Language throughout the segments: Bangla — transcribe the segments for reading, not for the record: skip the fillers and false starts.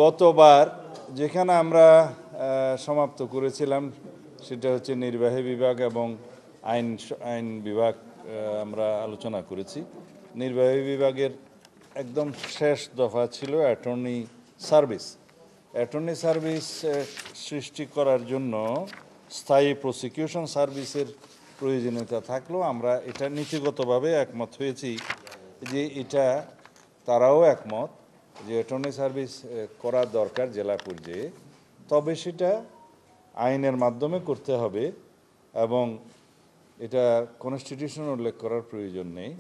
গতবার যেখানে আমরা সমাপ্ত করেছিলাম সেটা হচ্ছে নির্বাহী বিভাগ এবং আইন বিভাগ আমরা আলোচনা করেছি। নির্বাহী বিভাগের একদম শেষ দফা ছিল অ্যাটর্নি সার্ভিস। অ্যাটর্নি সার্ভিস সৃষ্টি করার জন্য স্থায়ী প্রসিকিউশন সার্ভিসের প্রয়োজনীয়তা থাকলেও আমরা এটা নীতিগতভাবে একমত হয়েছি যে এটা তারাও একমত যে অ্যাটর্নি সার্ভিস করা দরকার জেলা পর্যায়ে, তবে সেটা আইনের মাধ্যমে করতে হবে এবং এটা কনস্টিটিউশন উল্লেখ করার প্রয়োজন নেই।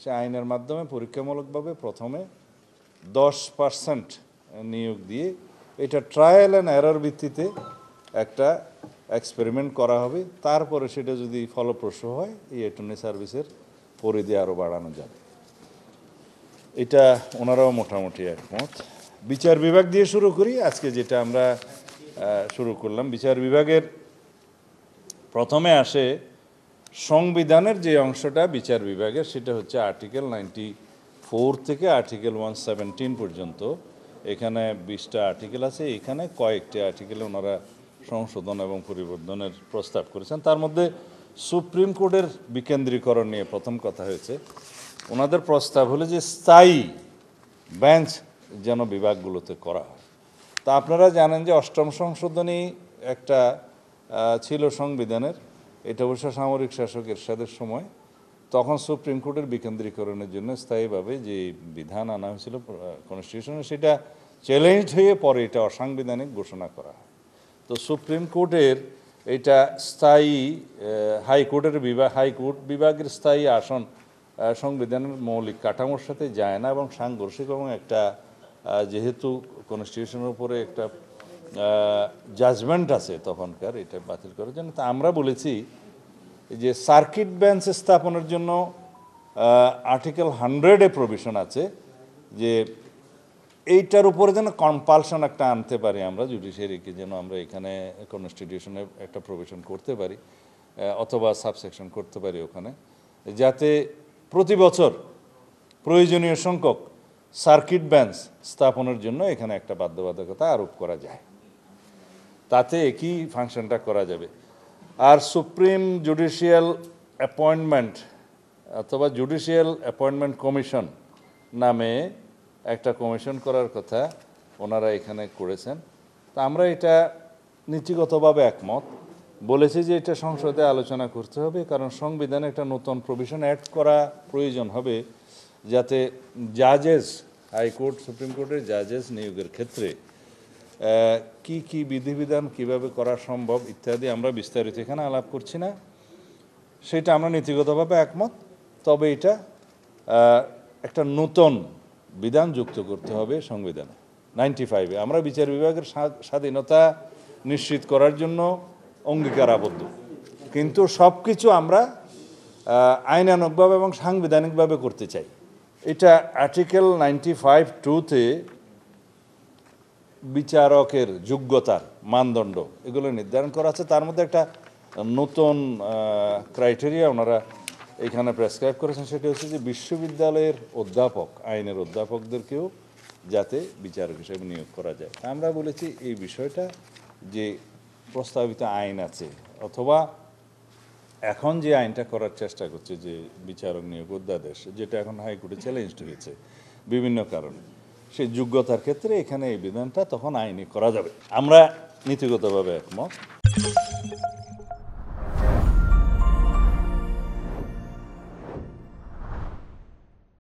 সে আইনের মাধ্যমে পরীক্ষামূলকভাবে প্রথমে 10% নিয়োগ দিয়ে এটা ট্রায়াল অ্যান্ড এরর ভিত্তিতে একটা এক্সপেরিমেন্ট করা হবে। তারপরে সেটা যদি ফলপ্রসূ হয় এই অ্যাটর্নি সার্ভিসের পরিধি আরও বাড়ানো যাবে। এটা ওনারাও মোটামুটি একমত। বিচার বিভাগ দিয়ে শুরু করি। আজকে যেটা আমরা শুরু করলাম, বিচার বিভাগের প্রথমে আসে সংবিধানের যে অংশটা বিচার বিভাগের, সেটা হচ্ছে আর্টিকেল 94 থেকে আর্টিকেল 117 পর্যন্ত। এখানে 20টা আর্টিকেল আছে। এখানে কয়েকটি আর্টিকেলে ওনারা সংশোধন এবং পরিবর্তনের প্রস্তাব করেছেন। তার মধ্যে সুপ্রিম কোর্টের বিকেন্দ্রীকরণ নিয়ে প্রথম কথা হয়েছে। ওনাদের প্রস্তাব হলো যে স্থায়ী বেঞ্চ যেন বিভাগগুলোতে করা হয়। তা আপনারা জানেন যে 8ম সংশোধনী একটা ছিল সংবিধানের, এটা অবশ্য সামরিক শাসক এরশাদের সময়। তখন সুপ্রিম কোর্টের বিকেন্দ্রীকরণের জন্য স্থায়ীভাবে যে বিধান আনা হয়েছিল কনস্টিটিউশনে, সেটা চ্যালেঞ্জ হয়ে পরে এটা অসাংবিধানিক ঘোষণা করা হয়। তো সুপ্রিম কোর্টের এটা স্থায়ী হাইকোর্টের হাইকোর্ট বিভাগের স্থায়ী আসন সংবিধানের মৌলিক কাঠামোর সাথে যায় না এবং সাংঘর্ষিক, এবং একটা যেহেতু কনস্টিটিউশনের উপরে একটা জাজমেন্ট আছে তখনকার, এটা বাতিল করার জন্য। তা আমরা বলেছি যে সার্কিট বেঞ্চ স্থাপনের জন্য আর্টিকেল 100-এ প্রভিশন আছে যে এইটার উপরে যেন কম্পালশন একটা আনতে পারি আমরা জুডিশিয়ারিকে, যেন আমরা এখানে কনস্টিটিউশনে একটা প্রভিশন করতে পারি অথবা সাবসেকশন করতে পারি ওখানে, যাতে প্রতি বছর প্রয়োজনীয় সংখ্যক সার্কিট বেঞ্চ স্থাপনের জন্য এখানে একটা বাধ্যবাধকতা আরোপ করা যায়। তাতে একই ফাংশনটা করা যাবে। আর সুপ্রিম জুডিশিয়াল অ্যাপয়েন্টমেন্ট অথবা জুডিশিয়াল অ্যাপয়েন্টমেন্ট কমিশন নামে একটা কমিশন করার কথা ওনারা এখানে করেছেন। তা আমরা এটা নীতিগতভাবে একমত। বলেছি যে এটা সংসদে আলোচনা করতে হবে, কারণ সংবিধানে একটা নতুন প্রভিশন অ্যাড করা প্রয়োজন হবে, যাতে জাজেস, হাইকোর্ট সুপ্রিম কোর্টের জাজেস নিয়োগের ক্ষেত্রে কি কি বিধিবিধান কিভাবে করা সম্ভব ইত্যাদি আমরা বিস্তারিত এখানে আলাপ করছি না, সেটা আমরা নীতিগতভাবে একমত। তবে এটা একটা নতুন বিধান যুক্ত করতে হবে সংবিধানে। 95-এ আমরা বিচার বিভাগের স্বাধীনতা নিশ্চিত করার জন্য অঙ্গীকার আবদ্ধ, কিন্তু সব কিছু আমরা আইনানুগভাবে এবং সাংবিধানিকভাবে করতে চাই। এটা আর্টিকেল 95(2)-তে বিচারকের যোগ্যতার মানদণ্ড এগুলো নির্ধারণ করা আছে। তার মধ্যে একটা নতুন ক্রাইটেরিয়া ওনারা এখানে প্রেসক্রাইব করেছেন, সেটা হচ্ছে যে বিশ্ববিদ্যালয়ের অধ্যাপক, আইনের অধ্যাপকদেরকেও যাতে বিচারক হিসেবে নিয়োগ করা যায়। আমরা বলেছি এই বিষয়টা যে প্রস্তাবিত আইন আছে অথবা এখন যে আইনটা করার চেষ্টা করছে যে বিচারক নিয়োগ অধ্যাদেশ, যেটা এখন হাইকোর্টে চ্যালেঞ্জড হয়েছে বিভিন্ন কারণে, সেই যোগ্যতার ক্ষেত্রে এখানে এই বিধানটা তখন আইনি করা যাবে। আমরা নীতিগতভাবে একমত।